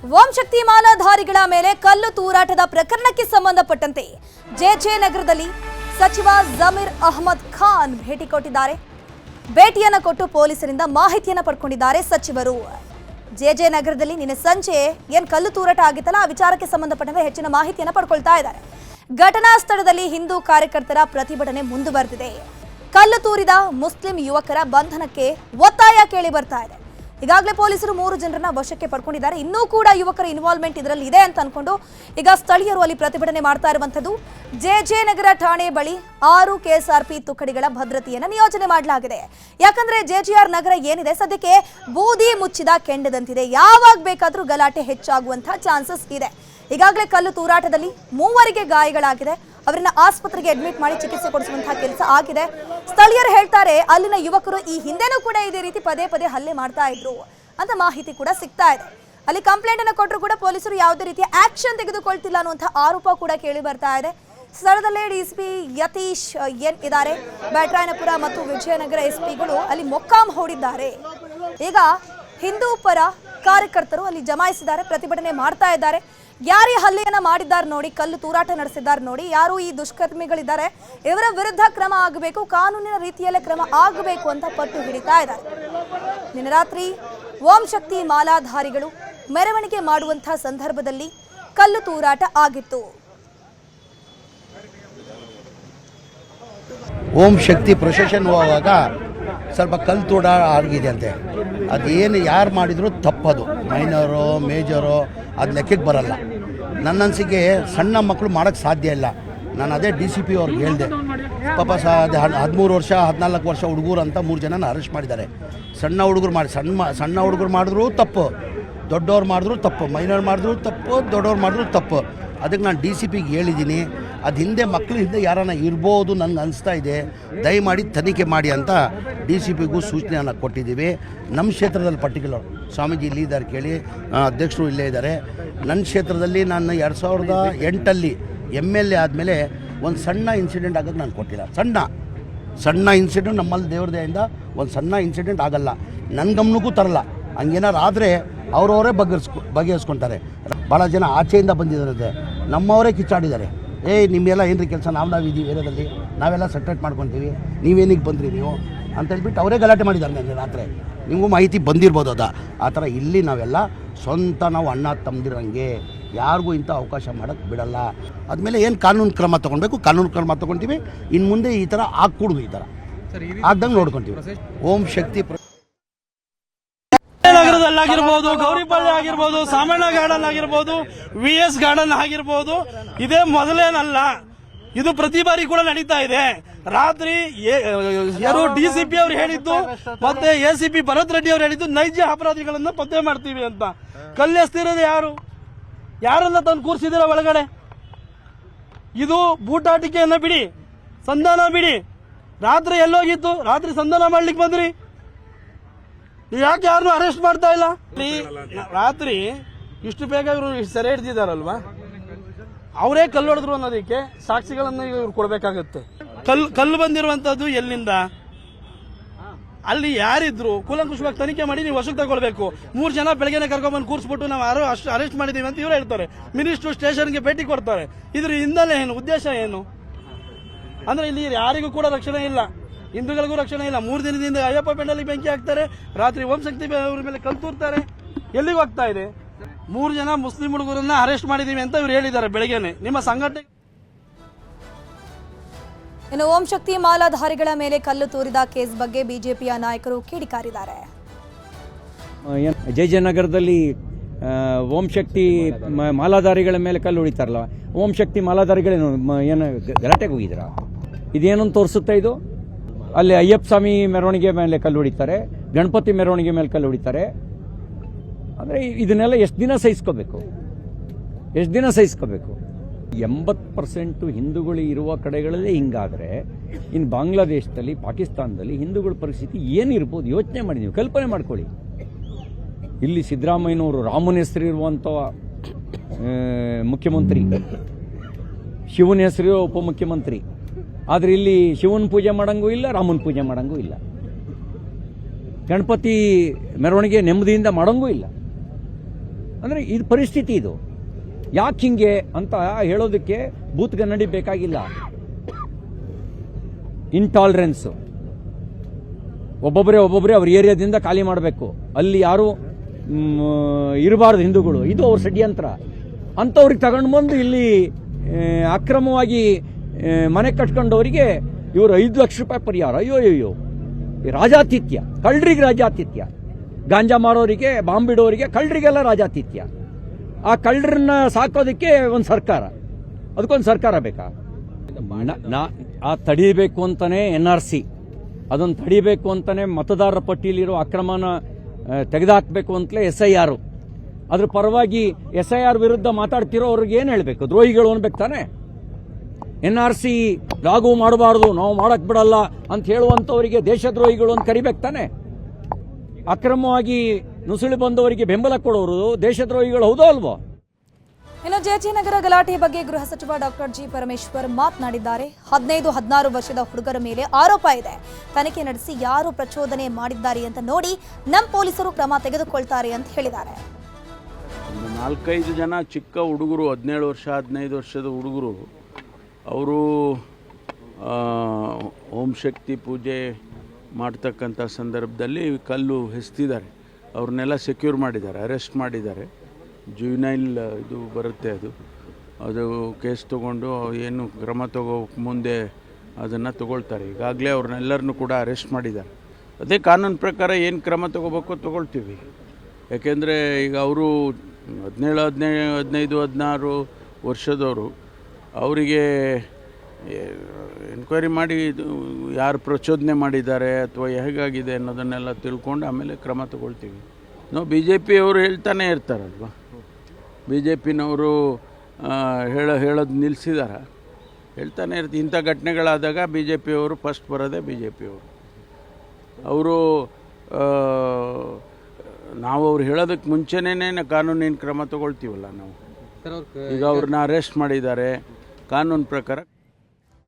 ಓಂ ಶಕ್ತಿ ಮಾಲಾಧಾರಿಗಳ ಮೇಲೆ ಕಲ್ಲು ತೂರಾಟದ ಪ್ರಕರಣಕ್ಕೆ ಸಂಬಂಧಪಟ್ಟಂತೆ ಜೆಜೆ ನಗರದಲ್ಲಿ ಸಚಿವ ಜಮೀರ್ ಅಹಮದ್ ಖಾನ್ ಭೇಟಿ ಕೊಟ್ಟಿದ್ದಾರೆ. ಭೇಟಿಯನ್ನು ಕೊಟ್ಟು ಪೊಲೀಸರಿಂದ ಮಾಹಿತಿಯನ್ನು ಪಡ್ಕೊಂಡಿದ್ದಾರೆ ಸಚಿವರು. ಜೆಜೆ ನಗರದಲ್ಲಿ ನಿನ್ನೆ ಸಂಜೆ ಏನು ಕಲ್ಲು ತೂರಾಟ ಆಗಿತ್ತಲ್ಲ ಆ ವಿಚಾರಕ್ಕೆ ಸಂಬಂಧಪಟ್ಟಂತೆ ಹೆಚ್ಚಿನ ಮಾಹಿತಿಯನ್ನು ಪಡ್ಕೊಳ್ತಾ ಇದ್ದಾರೆ. ಘಟನಾ ಸ್ಥಳದಲ್ಲಿ ಹಿಂದೂ ಕಾರ್ಯಕರ್ತರ ಪ್ರತಿಭಟನೆ ಮುಂದುವರೆದಿದೆ. ಕಲ್ಲು ತೂರಿದ ಮುಸ್ಲಿಂ ಯುವಕರ ಬಂಧನಕ್ಕೆ ಒತ್ತಾಯ ಕೇಳಿ ಬರ್ತಾ ಇದೆ. ಈಗಾಗಲೇ ಪೊಲೀಸರು 3 ಜನರನ್ನ ವಶಕ್ಕೆ ಪಡ್ಕೊಂಡಿದ್ದಾರೆ. ಇನ್ನೂ ಕೂಡ ಯುವಕರ ಇನ್ವಾಲ್ವ್ಮೆಂಟ್ ಇದರಲ್ಲಿ ಇದೆ ಅಂತ ಅನ್ಕೊಂಡು ಈಗ ಸ್ಥಳೀಯರು ಅಲ್ಲಿ ಪ್ರತಿಭಟನೆ ಮಾಡ್ತಾ ಇರುವಂತದ್ದು. ಜೆಜೆ ನಗರ ಠಾಣೆ ಬಳಿ 6 ಕೆಎಸ್ಆರ್ಪಿ ತುಕಡಿಗಳ ಭದ್ರತೆಯನ್ನು ನಿಯೋಜನೆ ಮಾಡಲಾಗಿದೆ. ಯಾಕಂದ್ರೆ ಜೆಜಿಆರ್ ನಗರ ಏನಿದೆ ಸದ್ಯಕ್ಕೆ ಬೂದಿ ಮುಚ್ಚಿದ ಕೆಂಡದಂತಿದೆ. ಯಾವಾಗ ಬೇಕಾದ್ರೂ ಗಲಾಟೆ ಹೆಚ್ಚಾಗುವಂತಹ ಚಾನ್ಸಸ್ ಇದೆ. ಈಗಾಗಲೇ ಕಲ್ಲು ತೂರಾಟದಲ್ಲಿ 3 ಗಾಯಗಳಾಗಿದೆ. ಅವರನ್ನ ಆಸ್ಪತ್ರೆಗೆ ಅಡ್ಮಿಟ್ ಮಾಡಿ ಚಿಕಿತ್ಸೆ ಕೊಡಿಸುವಂತಹ ಕೆಲಸ ಆಗಿದೆ. ಸ್ಥಳೀಯರು ಹೇಳ್ತಾರೆ ಅಲ್ಲಿನ ಯುವಕರು ಈ ಹಿಂದೆನೂ ಕೂಡ ಇದೇ ರೀತಿ ಪದೇ ಪದೇ ಹಲ್ಲೆ ಮಾಡ್ತಾ ಇದ್ರು ಅಂತ ಮಾಹಿತಿ ಕೂಡ ಸಿಗ್ತಾ ಇದೆ. ಅಲ್ಲಿ ಕಂಪ್ಲೇಂಟ್ ಅನ್ನು ಕೊಟ್ಟರು ಕೂಡ ಪೊಲೀಸರು ಯಾವುದೇ ರೀತಿಯ ಆಕ್ಷನ್ ತೆಗೆದುಕೊಳ್ತಿಲ್ಲ ಅನ್ನುವಂಥ ಆರೋಪ ಕೂಡ ಕೇಳಿ ಬರ್ತಾ ಇದೆ. ಸ್ಥಳದಲ್ಲೇ ಡಿಸಿಪಿ ಯತೀಶ್ ಎನ್ ಇದ್ದಾರೆ. ಬ್ಯಾಟರಾಯನಪುರ ಮತ್ತು ವಿಜಯನಗರ ಎಸ್ಪಿಗಳು ಅಲ್ಲಿ ಮೊಕ್ಕಾಂ ಹೂಡಿದ್ದಾರೆ. ಈಗ ಹಿಂದೂ ಪರ ಕಾರ್ಯಕರ್ತರು ಅಲ್ಲಿ ಜಮಾಯಿಸಿದ್ದಾರೆ, ಪ್ರತಿಭಟನೆ ಮಾಡ್ತಾ ಇದ್ದಾರೆ. ಯಾರು ಹಲ್ಲೆಯನ್ನ ಮಾಡಿದ್ದಾರೆ ನೋಡಿ, ಕಲ್ಲು ತೂರಾಟ ನಡೆಸಿದ್ದಾರೆ ನೋಡಿ, ಯಾರು ಈ ದುಷ್ಕರ್ಮಿಗಳಿದ್ದಾರೆ ಇವರ ವಿರುದ್ಧ ಕ್ರಮ ಆಗಬೇಕು, ಕಾನೂನಿನ ರೀತಿಯಲ್ಲೇ ಕ್ರಮ ಆಗಬೇಕು ಅಂತ ಪಟ್ಟು ಹಿಡಿತಾ ಇದ್ದಾರೆ. ನಿನ್ನೆ ರಾತ್ರಿ ಓಂ ಶಕ್ತಿ ಮಾಲಾಧಾರಿಗಳು ಮೆರವಣಿಗೆ ಮಾಡುವಂತಹ ಸಂದರ್ಭದಲ್ಲಿ ಕಲ್ಲು ತೂರಾಟ ಆಗಿತ್ತು. ಓಂ ಶಕ್ತಿ ಪ್ರೊಸೆಷನ್ ಹೋಗುವಾಗ ಸ್ವಲ್ಪ ಕಲ್ಲು ತೂಡ ಆಗಿದೆ ಅಂತೆ. ಅದೇನು ಯಾರು ಮಾಡಿದ್ರು ತಪ್ಪದು, ಮೈನರು ಮೇಜರು ಅದು ಲೆಕ್ಕಕ್ಕೆ ಬರಲ್ಲ. ನನ್ನ ಅನಿಸಿಕೆ ಸಣ್ಣ ಮಕ್ಕಳು ಮಾಡೋಕ್ಕೆ ಸಾಧ್ಯ ಇಲ್ಲ. ನಾನು ಅದೇ DCP ಅವ್ರಿಗೆ ಹೇಳಿದೆ, ಪಾಪ 13 ವರ್ಷ 14 ವರ್ಷ ಹುಡುಗರು ಅಂತ 3 ಜನನ ಅರೆಸ್ಟ್ ಮಾಡಿದ್ದಾರೆ. ಸಣ್ಣ ಹುಡುಗರು ಮಾಡಿ ಸಣ್ಣ ಹುಡುಗರು ಮಾಡಿದ್ರು ತಪ್ಪು, ದೊಡ್ಡವ್ರು ಮಾಡಿದ್ರು ತಪ್ಪು, ಮೈನರ್ ಮಾಡಿದ್ರು ತಪ್ಪು, ದೊಡ್ಡವ್ರು ಮಾಡಿದ್ರು ತಪ್ಪು. ಅದಕ್ಕೆ ನಾನು DCPಗೆ ಹೇಳಿದ್ದೀನಿ, ಅದು ಹಿಂದೆ ಮಕ್ಕಳು ಹಿಂದೆ ಯಾರನ್ನ ಇರ್ಬೋದು ನನಗೆ ಅನಿಸ್ತಾ ಇದೆ, ದಯಮಾಡಿ ತನಿಖೆ ಮಾಡಿ ಅಂತ DCPಗೂ ಸೂಚನೆಯನ್ನು ಕೊಟ್ಟಿದ್ದೀವಿ. ನಮ್ಮ ಕ್ಷೇತ್ರದಲ್ಲಿ ಪರ್ಟಿಕ್ಯುಲರ್ ಸ್ವಾಮೀಜಿ ಇಲ್ಲಿ ಇದ್ದಾರೆ ಕೇಳಿ, ಅಧ್ಯಕ್ಷರು ಇಲ್ಲೇ ಇದ್ದಾರೆ. ನನ್ನ ಕ್ಷೇತ್ರದಲ್ಲಿ ನಾನು 2008 MLA ಆದಮೇಲೆ ಒಂದು ಸಣ್ಣ ಇನ್ಸಿಡೆಂಟ್ ಆಗೋಕ್ಕೆ ನಾನು ಕೊಟ್ಟಿಲ್ಲ. ಸಣ್ಣ ಇನ್ಸಿಡೆಂಟ್ ನಮ್ಮಲ್ಲಿ ದೇವ್ರ ದಯೆಯಿಂದ ಒಂದು ಸಣ್ಣ ಇನ್ಸಿಡೆಂಟ್ ಆಗಲ್ಲ, ನನ್ನ ಗಮನಕ್ಕೂ ತರಲ್ಲ. ಹಂಗೇನಾರು ಆದರೆ ಅವರವರೇ ಬಗೆಹರಿಸ್ಕೊತಾರೆ. ಭಾಳ ಜನ ಆಚೆಯಿಂದ ಬಂದಿದ್ದಾರೆ, ನಮ್ಮವರೇ ಕಿಚ್ಚಾಡಿದ್ದಾರೆ. ನಿಮ್ಮೆಲ್ಲ ಏನ್ರಿ ಕೆಲಸ, ನಾವಿದ್ದೀವಿ ಏರಿಯಾದಲ್ಲಿ, ನಾವೆಲ್ಲ ಸೆಟ್ರೇಟ್ ಮಾಡ್ಕೊತೀವಿ, ನೀವೇನಿಗೆ ಬಂದ್ರಿ ನೀವು ಅಂತ ಹೇಳ್ಬಿಟ್ಟು ಅವರೇ ಗಲಾಟೆ ಮಾಡಿದ್ದಾರೆ ನನಗೆ ರಾತ್ರಿ. ನಿಮಗೂ ಮಾಹಿತಿ ಬಂದಿರ್ಬೋದು ಆ ಥರ. ಇಲ್ಲಿ ನಾವೆಲ್ಲ ಸ್ವಂತ ನಾವು ಅಣ್ಣ ತಮ್ಮದಿರಂಗೆ ಯಾರಿಗೂ ಇಂಥ ಅವಕಾಶ ಮಾಡೋಕ್ಕೆ ಬಿಡಲ್ಲ. ಆದಮೇಲೆ ಏನು ಕಾನೂನು ಕ್ರಮ ತೊಗೊಳ್ಬೇಕು ಕಾನೂನು ಕ್ರಮ ತೊಗೊಳ್ತೀವಿ. ಇನ್ನು ಮುಂದೆ ಈ ಥರ ಆಗ್ಕೂಡ್ದು, ಈ ಥರ ಆಗ್ದಂಗೆ ನೋಡ್ಕೊತೀವಿ. ಓಂ ಶಕ್ತಿ ನಗರದಲ್ಲಾಗಿರ್ಬೋದು, ಗೌರಿಪಾಳ್ಯ ಆಗಿರ್ಬೋದು, ಸಾಮಣ್ಣ ಗಾರ್ಡನ್ ಆಗಿರ್ಬೋದು, VS ಗಾರ್ಡನ್ ಆಗಿರ್ಬೋದು, ಇದೇ ಮೊದಲೇನಲ್ಲ, ಇದು ಪ್ರತಿ ಬಾರಿ ಕೂಡ ನಡೀತಾ ಇದೆ. ರಾತ್ರಿ ಯಾರು DCP ಅವ್ರು ಹೇಳಿದ್ದು ಮತ್ತೆ ACP ಭರತ್ ರೆಡ್ಡಿ ಅವ್ರು ಹೇಳಿದ್ದು ನೈಜ ಅಪರಾಧಿಗಳನ್ನ ಪತ್ತೆ ಮಾಡ್ತೀವಿ ಅಂತ. ಕಲ್ಲೆಸ್ತಿರೋದು ಯಾರನ್ನ ತಂದು ಕೂರಿಸಿದಿರ ಒಳಗಡೆ? ಇದು ಬೂಟಾಟಿಕೆಯನ್ನ ಬಿಡಿ, ಸಂಧಾನ ಬಿಡಿ. ರಾತ್ರಿ ಎಲ್ಲೋಗಿತ್ತು? ರಾತ್ರಿ ಸಂಧಾನ ಮಾಡ್ಲಿಕ್ಕೆ ಬಂದ್ರಿ, ಯಾಕೆ ಯಾರನ್ನು ಅರೆಸ್ಟ್ ಮಾಡ್ತಾ ಇಲ್ಲ? ರಾತ್ರಿ ಇಷ್ಟು ಬೇಗ ಇವರು ಸೆರೆ ಹಿಡಿದಿದ್ದಾರಲ್ವಾ, ಅವರೇ ಕಲ್ಲು ಹೊಡೆದ್ರು ಅನ್ನೋದಕ್ಕೆ ಸಾಕ್ಷಿಗಳನ್ನ ಇವ್ರು ಕೊಡ್ಬೇಕಾಗತ್ತೆ. ಕಲ್ಲು ಬಂದಿರುವಂತದ್ದು ಎಲ್ಲಿಂದ, ಅಲ್ಲಿ ಯಾರಿದ್ರು ಕೂಲಂಕುಷವಾಗಿ ತನಿಖೆ ಮಾಡಿ ನೀವು ವಶಕ್ಕೆ ತಗೊಳ್ಬೇಕು. 3 ಜನ ಬೆಳಗ್ಗೆ ಕರ್ಕೊಂಡ್ಬಂದು ಕೂರಿಸ್ಬಿಟ್ಟು ನಾವು ಅರೆಸ್ಟ್ ಮಾಡಿದೀವಿ ಅಂತ ಇವ್ರು ಹೇಳ್ತಾರೆ. ಮಿನಿಸ್ಟ್ರು ಸ್ಟೇಷನ್ಗೆ ಭೇಟಿ ಕೊಡ್ತಾರೆ. ಇದ್ರ ಹಿನ್ನೆಲೆ ಏನು, ಉದ್ದೇಶ ಏನು ಅಂದ್ರೆ ಇಲ್ಲಿ ಯಾರಿಗೂ ಕೂಡ ರಕ್ಷಣೆ ಇಲ್ಲ, ಹಿಂದೂಗಳಿಗೂ ರಕ್ಷಣೆ ಇಲ್ಲ. 3 ದಿನದಿಂದ ಅಯ್ಯಪ್ಪ ಪೆಂಡಲ್ಲಿ ಬೆಂಕಿ ಹಾಕ್ತಾರೆ, ರಾತ್ರಿ ಓಂ ಶಕ್ತಿ ಅವ್ರ ಮೇಲೆ ಕಲ್ಲು ತೂರ್ತಾರೆ. ಎಲ್ಲಿಗೆ ಹೋಗ್ತಾ ಇದೆ? 3 ಜನ ಮುಸ್ಲಿಂ ಹುಡುಗರನ್ನ ಅರೆಸ್ಟ್ ಮಾಡಿದೀವಿ ಅಂತ ಇವ್ರು ಹೇಳಿದ್ದಾರೆ ಬೆಳಗ್ಗೆನೆ. ನಿಮ್ಮ ಸಂಘಟನೆ ಇನ್ನು ಓಂ ಶಕ್ತಿ ಮಾಲಾಧಾರಿಗಳ ಮೇಲೆ ಕಲ್ಲು ತೂರಿದ ಕೇಸ್ ಬಗ್ಗೆ ಬಿಜೆಪಿಯ ನಾಯಕರು ಕಿಡಿಕಾರಿದ್ದಾರೆ. ಜಯನಗರದಲ್ಲಿ ಓಂ ಶಕ್ತಿ ಮಾಲಾಧಾರಿಗಳ ಮೇಲೆ ಕಲ್ಲು ಹೊಡಿತಾರಲ್ಲ, ಓಂ ಶಕ್ತಿ ಮಾಲಾಧಾರಿಗಳೇನು ಏನು ಗಲಾಟೆಗೆ ಹೋಗಿದ್ರ? ಇದೇನು ತೋರಿಸುತ್ತೆ ಇದು? ಅಲ್ಲಿ ಅಯ್ಯಪ್ಪ ಸ್ವಾಮಿ ಮೆರವಣಿಗೆ ಮೇಲೆ ಕಲ್ಲು ಹೊಡಿತಾರೆ, ಗಣಪತಿ ಮೆರವಣಿಗೆ ಮೇಲೆ ಕಲ್ಲು ಹೊಡಿತಾರೆ. ಅಂದರೆ ಇದನ್ನೆಲ್ಲ ಎಷ್ಟು ದಿನ ಸಹಿಸ್ಕೋಬೇಕು? 80% ಹಿಂದೂಗಳು ಇರುವ ಕಡೆಗಳಲ್ಲೇ ಹಿಂಗಾದರೆ ಇನ್ನು ಬಾಂಗ್ಲಾದೇಶದಲ್ಲಿ, ಪಾಕಿಸ್ತಾನದಲ್ಲಿ ಹಿಂದೂಗಳ ಪರಿಸ್ಥಿತಿ ಏನಿರ್ಬೋದು ಯೋಚನೆ ಮಾಡಿ, ನೀವು ಕಲ್ಪನೆ ಮಾಡ್ಕೊಳ್ಳಿ. ಇಲ್ಲಿ ಸಿದ್ದರಾಮಯ್ಯನವರು ರಾಮನ ಹೆಸರು ಇರುವಂಥ ಮುಖ್ಯಮಂತ್ರಿ, ಶಿವನ ಹೆಸರು ಉಪಮುಖ್ಯಮಂತ್ರಿ, ಆದರೆ ಇಲ್ಲಿ ಶಿವನ ಪೂಜೆ ಮಾಡಂಗೂ ಇಲ್ಲ, ರಾಮನ ಪೂಜೆ ಮಾಡಂಗೂ ಇಲ್ಲ. ಗಣಪತಿ ಮೆರವಣಿಗೆ ನೆಮ್ಮದಿಯಿಂದ ಮಾಡಂಗೂ ಇಲ್ಲ. ಅಂದರೆ ಇದು ಪರಿಸ್ಥಿತಿ ಇದು. ಯಾಕೆ ಹಿಂಗೆ ಅಂತ ಹೇಳೋದಕ್ಕೆ ಬೂತ್ಗನ್ನಡಿ ಬೇಕಾಗಿಲ್ಲ. ಇಂಟಾಲರೆನ್ಸು, ಒಬ್ಬೊಬ್ಬರೇ ಅವ್ರ ಏರಿಯಾದಿಂದ ಖಾಲಿ ಮಾಡಬೇಕು, ಅಲ್ಲಿ ಯಾರು ಇರಬಾರ್ದು ಹಿಂದೂಗಳು, ಇದು ಅವ್ರ ಷಡ್ಯಂತ್ರ. ಅಂಥವ್ರಿಗೆ ತಗೊಂಡು ಬಂದು ಇಲ್ಲಿ ಅಕ್ರಮವಾಗಿ ಮನೆ ಕಟ್ಕೊಂಡವರಿಗೆ ಇವರು 5 ಲಕ್ಷ ರೂಪಾಯಿ ಪರಿಹಾರ. ಅಯ್ಯೋ ರಾಜಾತಿಥ್ಯ, ಕಳ್ಳರಿಗೆ ರಾಜಾತಿಥ್ಯ, ಗಾಂಜಾ ಮಾರೋರಿಗೆ, ಬಾಂಬಿಡೋರಿಗೆ, ಕಳ್ಳರಿಗೆಲ್ಲ ರಾಜಾತಿಥ್ಯ. ಆ ಕಳ್ಳರನ್ನ ಸಾಕೋದಕ್ಕೆ ಒಂದು ಸರ್ಕಾರ, ಅದಕ್ಕೊಂದು ಸರ್ಕಾರ ಬೇಕಾ? ಆ ತಡಿಬೇಕು ಅಂತಾನೆ NRC, ಅದನ್ನು ತಡಿಬೇಕು ಅಂತಾನೆ ಮತದಾರರ ಪಟ್ಟಿಯಲ್ಲಿರೋ ಅಕ್ರಮನ ತೆಗೆದುಹಾಕಬೇಕು ಅಂತಲೇ SIR. ಅದ್ರ ಪರವಾಗಿ SIR ವಿರುದ್ಧ ಮಾತಾಡ್ತಿರೋ ಅವ್ರಿಗೆ ಏನು ಹೇಳಬೇಕು? ದ್ರೋಹಿಗಳು ಅನ್ಬೇಕು ತಾನೆ. NRC ಲಾಗು ಮಾಡಬಾರ್ದು, ನಾವು ಮಾಡಕ್ ಬಿಡಲ್ಲ ಅಂತ ಹೇಳುವಂಥವರಿಗೆ ದೇಶದ್ರೋಹಿಗಳು ಅಂತ ಕರಿಬೇಕು ತಾನೆ. ಅಕ್ರಮವಾಗಿ ನುಸುಳಿ ಬಂದವರಿಗೆ ಬೆಂಬಲ ಕೊಡೋರು ದೇಶದ್ರೋಹಿಗಳು ಹೌದೋ ಅಲ್ವೋ? ಇನ್ನು ಜೆಜೆನಗರ ಗಲಾಟೆ ಬಗ್ಗೆ ಗೃಹ ಸಚಿವ ಡಾಕ್ಟರ್ ಜಿ ಪರಮೇಶ್ವರ್ ಮಾತನಾಡಿದ್ದಾರೆ. 15-16 ವರ್ಷದ ಹುಡುಗರ ಮೇಲೆ ಆರೋಪ ಇದೆ. ತನಿಖೆ ನಡೆಸಿ ಯಾರು ಪ್ರಚೋದನೆ ಮಾಡಿದ್ದಾರೆ ಅಂತ ನೋಡಿ ನಮ್ಮ ಪೊಲೀಸರು ಕ್ರಮ ತೆಗೆದುಕೊಳ್ತಾರೆ ಅಂತ ಹೇಳಿದ್ದಾರೆ. 4-5 ಜನ ಚಿಕ್ಕ ಹುಡುಗರು, 17 ವರ್ಷ 15 ವರ್ಷದ ಹುಡುಗರು, ಅವರು ಓಂ ಶಕ್ತಿ ಪೂಜೆ ಮಾಡ್ತಕ್ಕಂಥ ಸಂದರ್ಭದಲ್ಲಿ ಕಲ್ಲು ಎಸ್ತಿದ್ದಾರೆ. ಅವ್ರನ್ನೆಲ್ಲ ಸೆಕ್ಯೂರ್ ಮಾಡಿದ್ದಾರೆ, ಅರೆಸ್ಟ್ ಮಾಡಿದ್ದಾರೆ. ಜುವಿನೈಲ್ ಇದು ಬರುತ್ತೆ, ಅದು ಕೇಸ್ ತೊಗೊಂಡು ಏನು ಕ್ರಮ ತಗೋಕ್ಕೆ ಮುಂದೆ ಅದನ್ನು ತಗೊಳ್ತಾರೆ. ಈಗಾಗಲೇ ಅವ್ರನ್ನೆಲ್ಲರನ್ನೂ ಕೂಡ ಅರೆಸ್ಟ್ ಮಾಡಿದ್ದಾರೆ. ಅದೇ ಕಾನೂನು ಪ್ರಕಾರ ಏನು ಕ್ರಮ ತಗೋಬೇಕು ತಗೊಳ್ತೀವಿ. ಯಾಕೆಂದರೆ ಈಗ ಅವರು 17, 15, 16 ವರ್ಷದವರು, ಅವರಿಗೆ ಎನ್ಕ್ವೈರಿ ಮಾಡಿ ಯಾರು ಪ್ರಚೋದನೆ ಮಾಡಿದ್ದಾರೆ ಅಥವಾ ಹೇಗಾಗಿದೆ ಅನ್ನೋದನ್ನೆಲ್ಲ ತಿಳ್ಕೊಂಡು ಆಮೇಲೆ ಕ್ರಮ ತಗೊಳ್ತೀವಿ. ನಾವು BJP ಅವರು ಹೇಳ್ತಾನೆ ಇರ್ತಾರಲ್ವ, BJPನವರು ಹೇಳೋದು ನಿಲ್ಲಿಸಿದಾರ, ಹೇಳ್ತಾನೆ ಇರ್ತೀವಿ. ಇಂಥ ಘಟನೆಗಳಾದಾಗ BJP ಅವರು ಫಸ್ಟ್ ಬರೋದೇ BJP ಅವರು ನಾವು ಅವ್ರು ಹೇಳೋದಕ್ಕೆ ಮುಂಚೆನೇ ಕಾನೂನಿನ ಕ್ರಮ ತಗೊಳ್ತೀವಲ್ಲ ನಾವು. ಈಗ ಅವ್ರನ್ನ ಅರೆಸ್ಟ್ ಮಾಡಿದ್ದಾರೆ, ಕಾನೂನು ಪ್ರಕಾರ